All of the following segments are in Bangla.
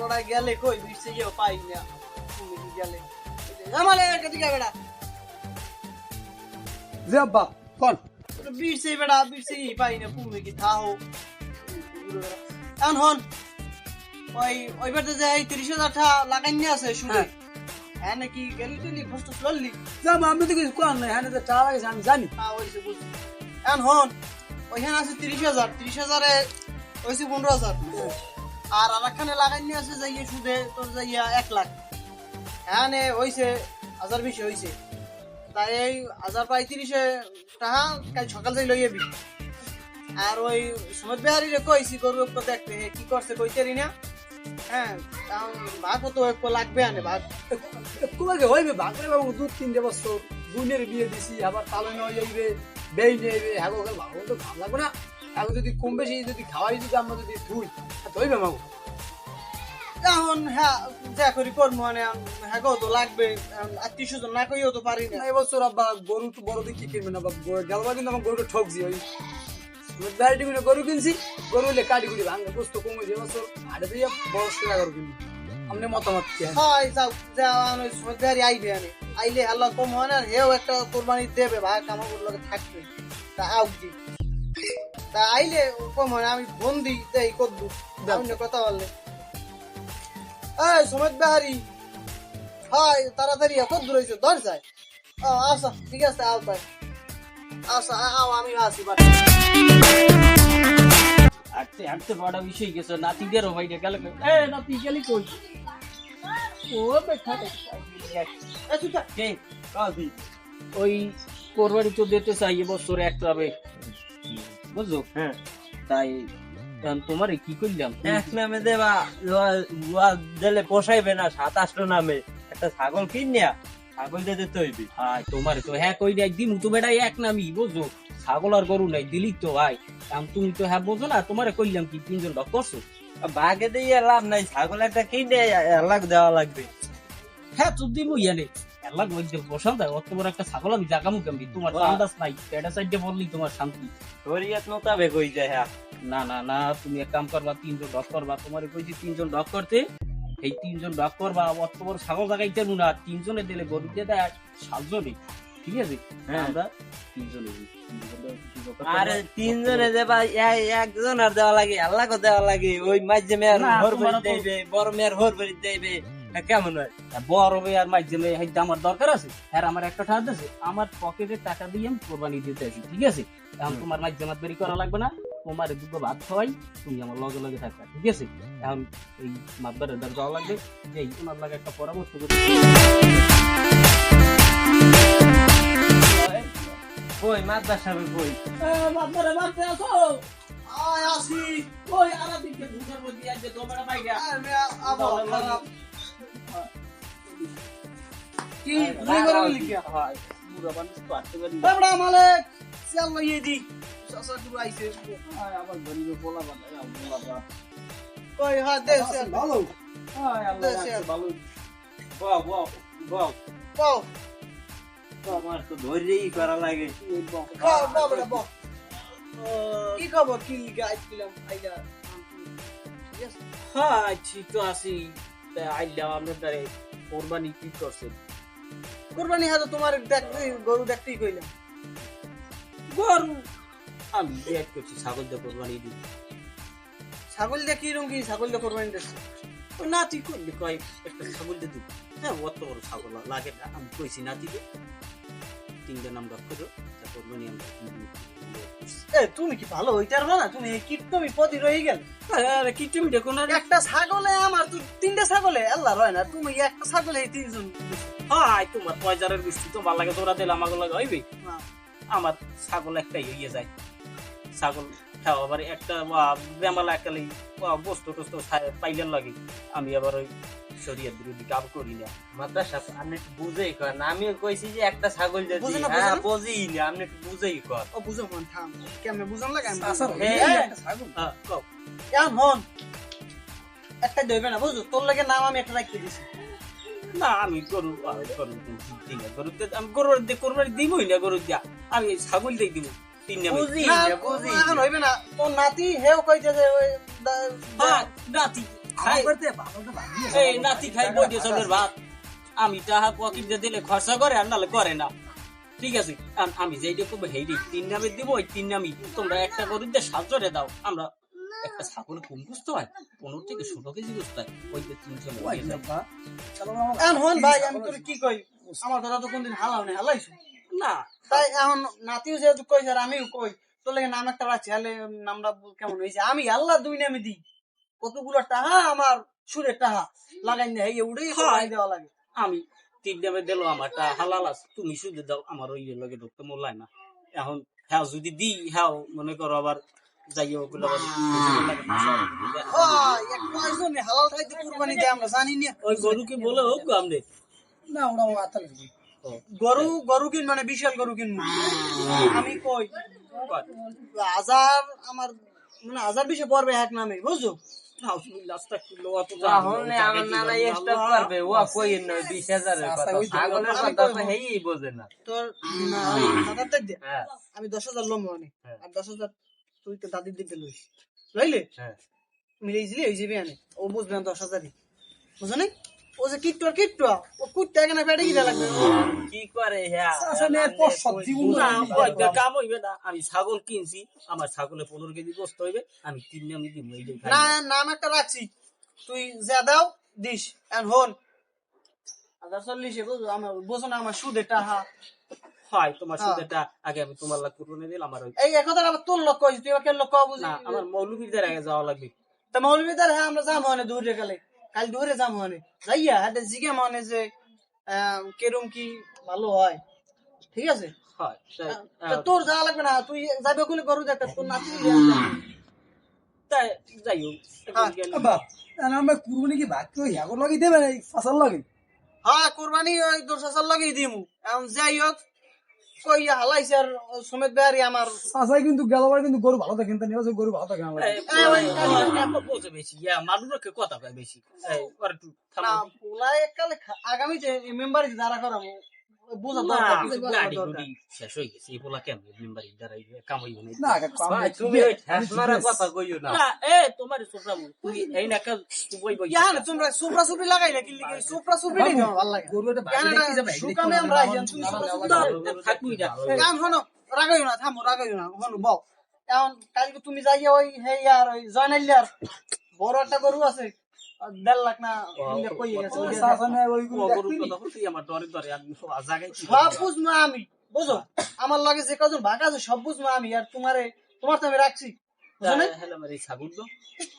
তোরা গেলে কই বিরছে গিয়েও পাই না তুমি কি গেলে আমালে এদিকে বেড়া জি আব্বা কোন বিরছে বেড়া বিরছে পাই না তুমি কি থাও এখন হন ওইবার যে 30,000 টাকা লাগাইনি আছে শুনে হ্যাঁ নাকি গেলি টেলি ফস্ট চললি যাব আমি তো কিছু কোন নাই হানে তো টাকা লাগে আমি জানি ওইসে বুঝছি এখন হন ওইখানে আছে 30,000 এ ওইসে 15,000 আর আরেকখানে লাগাইনি আছে যাইয়ে সুদে তোর যাইয়া 1 লাখ হ্যাঁ নে ওইসে 1020 হইছে তাই এই 1035 টাকা কাল সকাল যাই লই যাবি আর ওই সুমত বিহারি রে কইছি গরু একটু দেখতে কি করছে কইতেরি না হ্যাঁ ভাগ তো একটু লাগবে আনে ভাগ কুমাকে হইবে ভাগরে বাবু 2-3 বছর দুনের বিয়ে দিছি আবার তালে নয় যাইবে বেই নেবে হাগো গেল ভাগো তো কাম লাগবে না আগে যদি কম বেশি যদি খাওয়াই যদি আমরা যদি ধুই তো হইবে মাগো এখন হ্যাঁ যা করি করবো মানে হ্যাঁ তো লাগবে আত্মীয় স্বজন না কইও তো পারি না এবছর আব্বা গরু তো বড় দিকে কিনবে না বাবা গেলবা কিন্তু আমার গরুটা ঠকছি ওই দাঁড়িয়ে কিনে গরু কিনছি গরু হলে কাটি কুটি ভাঙবে বুঝতো কমে যে বছর হাটে দিয়ে বড় টাকা গরু কিনবো আপনি মতামত কি হয় যাও যাও ওই সরকারি আইবে আনে আইলে আল্লাহ কম হয় না হেও একটা কোরবানি দেবে ভাই কামাগুলোর লগে থাকবে তা আউ দি তা আইলে কম হয় আমি বন্দি দেই কদ্দু অন্য কথা বললে এই সুমত বিহারি হয় তাড়াতাড়ি কদ্দু রইছে ধর যায় ও আচ্ছা ঠিক আছে আও তাই আচ্ছা আও আমি আসি বাট আটতে বড় বিষয় গেছে নাতিদেরও ভাইটা গেল নাতি গেলি কই ও বেঠা ওই কোরবানি তো দিতে চাই এবছর একটা হবে বুঝছো হ্যাঁ তাই তোমার কি করলাম এক নামে দেবা দিলে পোষাইবে না 27 নামে একটা ছাগল কিনিয়া ছাগল দিতে হইবে তোমার তো হ্যাঁ কই একদিন তো বেড়াই এক নামি বুঝছো ছাগল আর গরু নাই দিলি তো ভাই তুমি তো হ্যাঁ বোঝো না তোমারে কইলাম কি 3 জন ডক করছো বাগে দিয়ে লাভ নাই ছাগল একটা কিনে লাখ দেওয়া লাগবে হ্যাঁ তুই দিমু ইয়ানে এলাক বলতে পছন্দ অত বড় একটা ছাগল আমি জাগামু কেমনি তোমার আন্দাজ নাই এটা সাইডে বললি তোমার শান্তি শরীয়ত মোতাবেক হই যায় হ্যাঁ না না না তুমি এক কাম করবা 3 জন ডক করবা তোমারে কইছি 3 জন ডক করতে এই 3 জন ডক করবা অত বড় ছাগল জাগাইতে না 3 জনে দিলে গরু দিয়ে দেয় 7 জনে ঠিক আছে আমরা 3 জনে আরে 3 জনে দেবা একজন আর দেওয়া লাগে আল্লাহ কো দেওয়া লাগে ওই মাঝে মেয়ার ঘর ভরি দেবে বড় মেয়ার ঘর ভরি দেবে কেমন হয় বড় মেয়ার মাঝে মেয়ে হাইতে আমার দরকার আছে আর আমার একটা টাকা আছে আমার পকেটে টাকা দিয়ে আমি কোরবানি দিতে আছি ঠিক আছে এখন তোমার মাঝে মাত বেরি করা লাগবে না তোমার দুটো ভাত খাওয়াই তুমি আমার লগে লগে থাকবা ঠিক আছে এখন এই মাতবারের দ্বার যাওয়া লাগবে যে তোমার লাগে একটা পরামর্শ কই মাদ্রাসা সাহেব কই মাতবারে মারতে আসো আয় আসি ওই আরা দিকে দুটার মধ্যে আছে তোমরা বাইরা আমি আবার খারাপ কি তুই করে লিখিয়া হয় পুরো মানুষ তো আসতে পারি এবড়া মালিক চল লইয়ে দি সসা দূর আইছে আবার গরিব বলা বাবা কই হ্যাঁ দে চল ভালো আয় আল্লাহ ভালো বাও বাও বাও বাও আমার তো ধৈর্যই করা লাগে বাও বাও বড় বাও কি খবর কি গাইড দিলাম আইলা ঠিক আছে হ্যাঁ ঠিক তো আছি আইলাম আপনার দ্বারে কোরবানি কি করছেন কুরবানি হাতে তোমার দেখতে গরু দেখতেই কইলাম গরু আমি দেখ করছি ছাগল দিয়ে কোরবানি দিই ছাগল দেখি রঙি ছাগল দিয়ে কোরবানি দিচ্ছে ওই নাতি করলি কয় একটা ছাগল দিয়ে দিই হ্যাঁ অত বড় ছাগল লাগে না আমি কইছি নাতিকে 3 নাম ডাক করো কোরবানি আমরা এ তুমি কি ভালো হইতে পারবে না তুমি কিট্টমি পদি রয়ে গেল আরে কি তুমি দেখো না একটা ছাগলে আমার তো 3টা ছাগলে আল্লাহ রয় না তুমি একটা ছাগলে 3 জন হাই তোমার পয়জারের গোষ্ঠী তো ভালো লাগে তোরা দিলে আমাকে লাগে হইবে আমার ছাগল একটাই হইয়ে যায় ছাগল খাওয়া আবার একটা বেমালা একটা বস্তু টস্তু পাইলেন লাগে আমি আবার ওই শরীয়ত বিরোধী কাম করি না মাদ্রাসা আপনি একটু বুঝেই কর আমিও কইছি যে একটা ছাগল যদি হ্যাঁ বুঝি না আপনি একটু বুঝেই কর ও বুঝো মন থাম কেমনে বুঝন লাগে আমি একটা ছাগল কও কেন হন একটা দেবে না বুঝো তোর লাগে নাম আমি একটা রাখতে দিছি না আমি গরু গরুতে আমি কোরবানি দিবই না গরু দিয়া আমি ছাগল দিয়ে দিব 3 নামে বুঝি না এখন হইবে না তোর নাতি হেও কইতে যে ওই হ্যাঁ নাতি খাই করতে বাবা ভাবি এই নাতি খাই বই দিয়ে চলের ভাত আমি টাকা পকেট দিয়ে দিলে খরচা করে আর নাহলে করে না ঠিক আছে আমি যেই দেখবো হেই তিন নামে দিব ওই তিন নামই তোমরা একটা গরু দিয়ে 700 দাও আমরা একটা ছাগল কম বুঝতে হয় 15 থেকে 16 কেজি বুঝতে হয় ওই যে 300 এখন হন ভাই আমি তোর কি কই আমার কথা তো কোনদিন হালাও নেই হালাইছো না তাই এখন নাতিও যেহেতু কইছে আর আমিও কই তোর লাগে নাম একটা রাখছি হলে নামটা কেমন হয়েছে আমি আল্লাহ দুই নামে দিই কতগুলো টাকা আমার সুরের টাকা লাগাই না এই উড়েই দেওয়া লাগে আমি তিন নামে দিল আমারটা হালাল আছে তুমি শুধু দাও আমার ওই লগে ঢুকতে মোল্লায় না এখন হ্যাঁ যদি দিই হ্যাঁ মনে করো আবার যাইও ওগুলো হালাল খাইতে কুরবানি দেয় আমরা জানি না ওই গরুকে বলে হোক আমনে না ওরা আতা লাগবে গরু কিন মানে বিশাল গরু কিনবো আমি কই হাজার আমার মানে হাজার বেশি পড়বে এক নামে বুঝছো আমার নানা স্টপ করবে ও কই না 20,000 এর কথা ছাগলের কথা তো হেই বোঝে না তোর হাজার টাকা দে আমি 10,000 লম মানে আর 10,000 তুই তো দাদির দিতে লইস লইলে মিলাইছিলি হয়ে যাবে আনে ও বুঝবে না 10,000ই বুঝো না ও যে কিট্টু ও কুটতে কেন পেটে গিয়ে লাগবে কি করে হ্যাঁ আসলে জীবন কাম হইবে না আমি ছাগল কিনছি আমার ছাগলে 15 কেজি গোস্ত হইবে আমি তিন নামে দিব না নাম একটা রাখছি তুই যা দাও দিস এন্ড হন 140 বুঝো আমার বুঝো না আমার সুদের টাকা হয় তোমার সুদেটা আগে আমি তোমার লাগ কুরবানি দিলাম আমার এই কথা আবার তোর লোক কইছিস তুই আবার লোক কও বুঝি না আমার মৌলবীদের আগে যাওয়া লাগবে তা মৌলবীদের হ্যাঁ আমরা যাবো না দূরে গেলে কাল দূরে যাবো না যাইয়া হাতে জিগে মনে যে কেরম কি ভালো হয় ঠিক আছে হয় তা তোর যাওয়া লাগবে না তুই যাবে ওগুলো গরু দেখতে তোর নাতি তাই যাই হোক বাবা আমরা কুরবানি কি ভাগ কই আগর লাগি দেবে এই ফসল লাগে হ্যাঁ কোরবানি ওই 10,000 লাগিয়ে দিমু এখন যাই হোক কই হালাইছে আর সমেত বেহারি আমার চাচাই কিন্তু গেলবার কিন্তু গরু ভালো থাকে কিন্তু নিয়ে গরু ভালো থাকে আমার বেশি মানুষকে কথা কয় বেশি না পোলাই এককালে আগামীতে মেম্বারে যারা করাবো বোঝা দরকার শেষ হয়ে গেছে এই পোলা কেমন মেম্বারি দ্বারা কামাই না তুমি ওই ঠাসমারা কথা কইও না তোমার ছোটরা তুই এই না বই বই কেন তোমরা সুপ্রা সুপ্রি লাগাই না কি লিখে সুপ্রা সুপ্রি দিও ভালো লাগে গরুটা কেন ভালো দেখি যাবে সুকামে আমরা আইজান তুমি থাকুই না কাম শোনো রাগাইও না থামো রাগাইও না শোনো বল এখন কালকে তুমি যাইয়া ওই হে আর ওই জয়নাইলার বড় একটা গরু আছে 1.5 লাখ না কই গেছে চাচা ওই গরু কথা বলছি আমার দরে দরে আমি জায়গায় সব বুঝবো আমি বুঝো আমার লাগে যে কজন ভাগ আছে সব বুঝবো আমি আর তোমার তো আমি রাখছি বুঝো না হ্যালো আমার এই ছাগল তো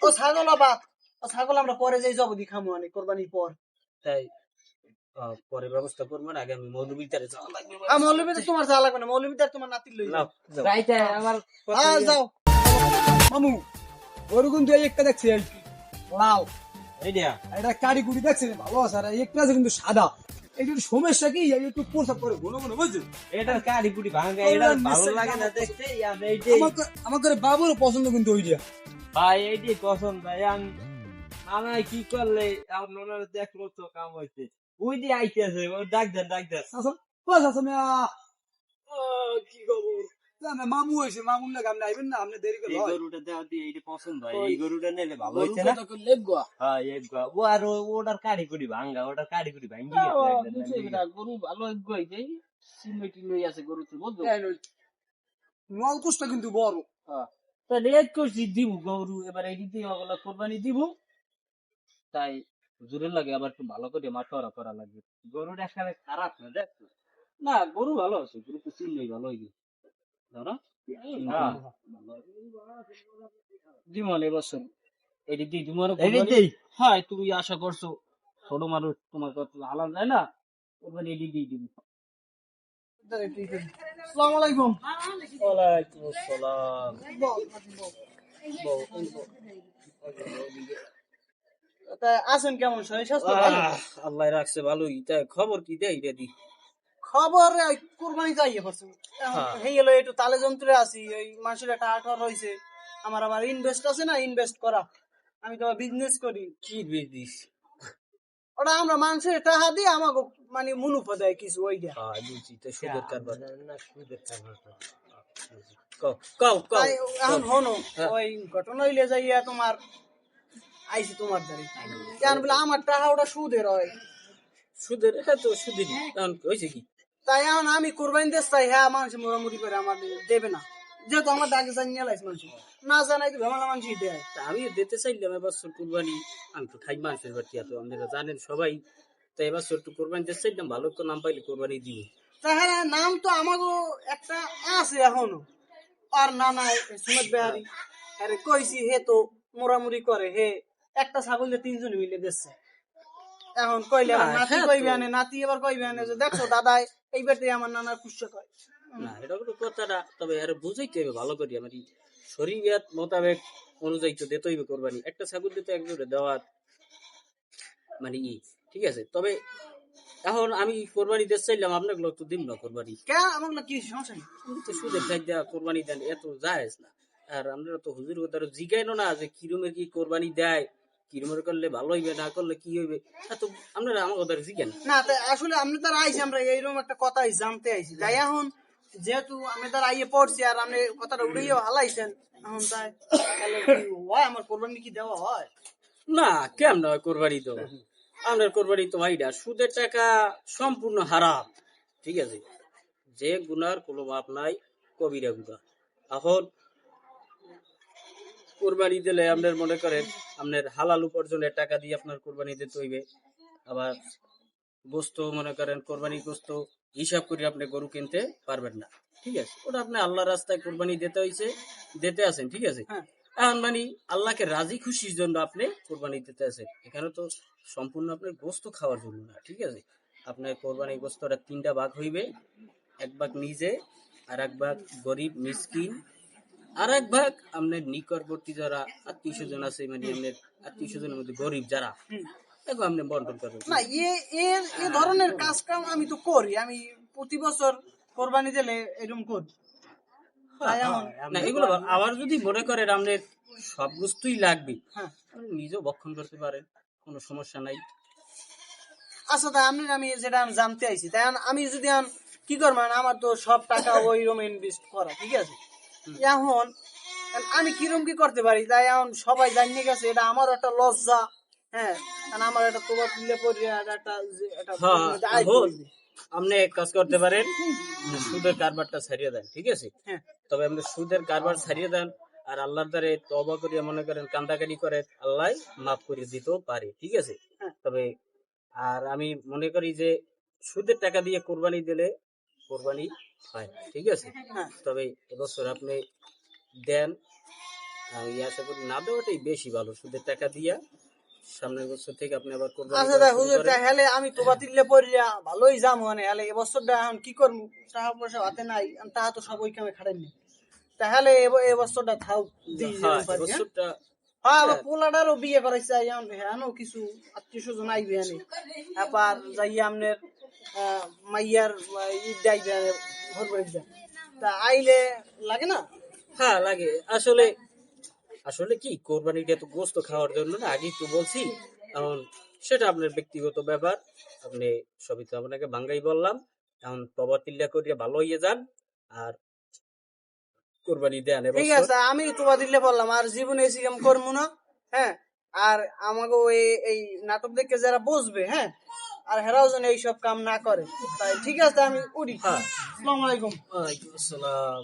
ও ছাগল আবার ও ছাগল আমরা পরে যাই জবদি খামু আনি কোরবানির পর তাই পরে ব্যবস্থা করবেন আগে আমি মৌলবীটারে যাওয়া লাগবে মৌলবীতে তোমার যা লাগবে না মৌলবীতে তোমার নাতি লই যাও রাইতে আমার হ্যাঁ যাও মামু গরু কিন্তু এই একটা দেখছি এই লাল এইটা এটা কারি কুড়ি দেখছি ভালো আছে আর একটা আছে কিন্তু সাদা একটু সমস্যা কি একটু প্রসাব করে ঘন ঘন বুঝছো এটার কারি পুরি ভাঙা এটা ভালো লাগে না দেখতে আমি এইটাই আমাকে বাবুর পছন্দ কিন্তু ওই দিয়া ভাই এইটাই পছন্দ ভাই আমি নানাই কি করলে আমার নোনার দেখলো তো কাম হইছে ওই দিয়ে আইতেছে ও ডাক দেন চাচা ও চাচা মিয়া কি খবর না মামু হইছে মামুর লাগে আপনি আইবেন না আপনি দেরি করে এই গরুটা দেওয়া দিয়ে এইটা পছন্দ হয় এই গরুটা নিলে ভালো হইছে না হ্যাঁ এক ও আর ওটার কারি কুড়ি ভাঙা ওটার কারি কুড়ি ভাঙি গরু ভালো হইছে সিমেন্টি লই আছে গরু তো বুঝছো নলকুশটা কিন্তু বড় তাহলে এক করছি দিব গরু এবার এই দিতে ওগুলো কোরবানি দিব তাই হুজুরের লাগে আবার একটু ভালো করে মাঠরা করা লাগবে গরুটা আসলে খারাপ না দেখ না গরু ভালো আছে গরু তো চিনলেই ভালো হয়ে গেছে ধরো দিমন এবছর এটি দিই তোমার হ্যাঁ তুমি আশা করছো ছোট মানুষ তোমার কত হালাল যায় না ওখানে এটি দিয়ে দিবি আসসালামু আলাইকুম ওয়ালাইকুম আসসালাম তা আছেন কেমন শরীর স্বাস্থ্য ভালো আল্লাহ রাখছে ভালোই তা খবর কি দেয় রেডি খবর কুরবানি যাইয়ে পারছো হেই হলো একটু তালে যন্ত্রে আছি ওই মানুষের একটা আঠার হয়েছে আমার আবার ইনভেস্ট আছে না ইনভেস্ট করা আমি তো বিজনেস করি কি বিজনেস ওটা আমরা মানুষের টাকা দিয়ে আমাকে মানে মুনাফা দেয় কিছু ওইটা বুঝছি তো সুদের কারবার না সুদের কারবার কও কও কও এখন হনো ওই ঘটনা হইলে যাইয়া তোমার আইছি তোমার দ্বারে কেন বলে আমার টাকা ওটা সুদের হয় সুদের এটা তো সুদেরই কারণ হয়েছে কি তাই এখন আমি কোরবানি দিতে চাই হ্যাঁ মানুষ মোড়ামুড়ি করে আমার দেবে না যেহেতু আমার ডাকে জানি নিয়ে লাইছে মানুষ না জানাই তো ভেমালা মানুষই দেয় তা আমিও দিতে চাইলাম এবার কুরবানি আমি তো খাই মানুষের বাড়ি এত আপনারা জানেন সবাই তাই এবার একটু কোরবানি দিতে চাইলাম ভালো তো নাম পাইলে কোরবানি দিব তাহলে নাম তো আমারও একটা আছে এখনো আর না নাই সুমত বেহারি আরে কইছি হে তো মোড়ামুড়ি করে হে একটা ছাগল দিয়ে 3 জন মিলে দিচ্ছে এখন কইলে আমার নাতি কইবে আনে নাতি এবার কইবে আনে যে দেখো দাদা এইবারতে আমার নানার খুশি কয় না এটা কোনো কথাটা তবে আর বুঝাইতে হবে ভালো করি আমার শরীয়ত মোতাবেক অনুযায়ী তো দিতে হইবে কোরবানি একটা ছাগল দিতে একজোড়ে দেওয়া মানে ঠিক আছে তবে এখন আমি কোরবানি দিতে চাইলাম আপনাকে লোক তো দিন না কোরবানি কে আমার না কি সমস্যা নেই কিন্তু তো সুদের চাহিদা কোরবানি দেন এত জায়েজ না আর আমরা তো হুজুর কথা জিগাইনো না যে কিরমের কি কোরবানি দেয় কিরমের করলে ভালো হইবে না করলে কি হইবে তো আপনারা আমার কথা জিজ্ঞেন না তাই আসলে আপনি তার আইছি আমরা এইরকম একটা কথা জানতে আইছি তাই এখন যেহেতু আমি তার আইয়ে পড়ছি আর আপনি কথাটা উড়িয়ে হালাইছেন এখন তাই তাহলে কি হয় আমার কোরবানি কি দেওয়া হয় না কেমন হয় কোরবানি তো আপনার কোরবানি তো ভাইটা সুদের টাকা সম্পূর্ণ হারাম ঠিক আছে যে গুনার কোনো মাপ নাই কবিরা গুনা এখন কোরবানি দিলে আপনার মনে করেন আপনার হালাল উপার্জনের টাকা দিয়ে আপনার কোরবানি দিতে হইবে আবার গোস্ত মনে করেন কোরবানি গোস্ত হিসাব করে আপনি গরু কিনতে পারবেন না ঠিক আছে ওটা আপনি আল্লাহ রাস্তায় কোরবানি দিতে হইছে দিতে আছেন ঠিক আছে এখন মানে আল্লাহকে রাজি খুশির জন্য আপনি কোরবানি দিতে আছেন এখানে তো সম্পূর্ণ আপনার গোস্ত খাওয়ার জন্য না ঠিক আছে আপনার কোরবানি গোস্তটা 3টা ভাগ হইবে এক ভাগ নিজে আর এক ভাগ গরিব মিসকিন আর এক ভাগ আপনার নিকটবর্তী যারা আত্মীয় স্বজন আছে মানে আপনার আত্মীয় স্বজনের মধ্যে গরিব যারা এগুলো আপনি বন্টন করবেন না এ ধরনের কাজ কাম আমি তো করি আমি প্রতি বছর কোরবানি দিলে এরকম করি তাই এখন না এগুলো আবার যদি মনে করেন আপনার সব বস্তুই লাগবে হ্যাঁ আপনি নিজেও ভক্ষণ করতে পারেন কোনো সমস্যা নাই আচ্ছা তাই আমি যেটা আমি জানতে আইছি তাই আমি যদি কি করবেন আমার তো সব টাকা ওইরকম ইনভেস্ট করা ঠিক আছে এখন আমি কিরকম কি করতে পারি তাই এখন সবাই জানিয়ে গেছে এটা আমার একটা লজ্জা হ্যাঁ কারণ আমার একটা তোমার দিলে পড়ে একটা আপনি এক কাজ করতে পারেন সুদের কারবারটা ছাড়িয়ে দেন ঠিক আছে হ্যাঁ তবে আপনি সুদের কারবার ছাড়িয়ে দেন আর আল্লাহর দ্বারে তওবা করিয়া মনে করেন কান্দাকাটি করে আল্লাহ মাফ করে দিতেও পারে ঠিক আছে তবে আর আমি মনে করি যে সুদের টাকা দিয়ে কোরবানি দিলে কোরবানি হয় ঠিক আছে তবে এবছর আপনি দেন আমি আশা করি না দেওয়াটাই বেশি ভালো সুদের টাকা দিয়া সামনের বছর থেকে আপনি আবার কোরবানি আচ্ছা তাই হুজুর তাহলে আমি তোবা দিলে পড়িয়া ভালোই যাম মানে হলে এবছরটা এখন কি করব টাকা পয়সা হাতে নাই টাকা তো সব ওই কামে খাটাইনি তাহলে এবছরটা থাও দিই বছরটা হ্যাঁ আমার পোলাটারও বিয়ে করাইছে হ্যাঁ কিছু আত্মীয় স্বজন আইবে আনে আবার যাই আপনার মাইয়ার ঈদ আইবে ঘর বাড়ি তা আইলে লাগে না হ্যাঁ লাগে আসলে আসলে কি কোরবানিটা তো গোস্ত খাওয়ার জন্য না আগেই তো বলছি এখন সেটা আপনার ব্যক্তিগত ব্যাপার আপনি সবই তো আপনাকে বাঙ্গাই বললাম এখন তবা তিল্লা করিয়া ভালো হইয়ে যান আর কোরবানি দেন ঠিক আছে আমি তোবা দিলে বললাম আর জীবনে এসে কাম করবো না হ্যাঁ আর আমাকে এই নাটক দেখে যারা বসবে হ্যাঁ আর হেরাও যেন এইসব কাম না করে তাই ঠিক আছে আমি উঠি আসসালামু আলাইকুম ওয়ালাইকুম আসসালাম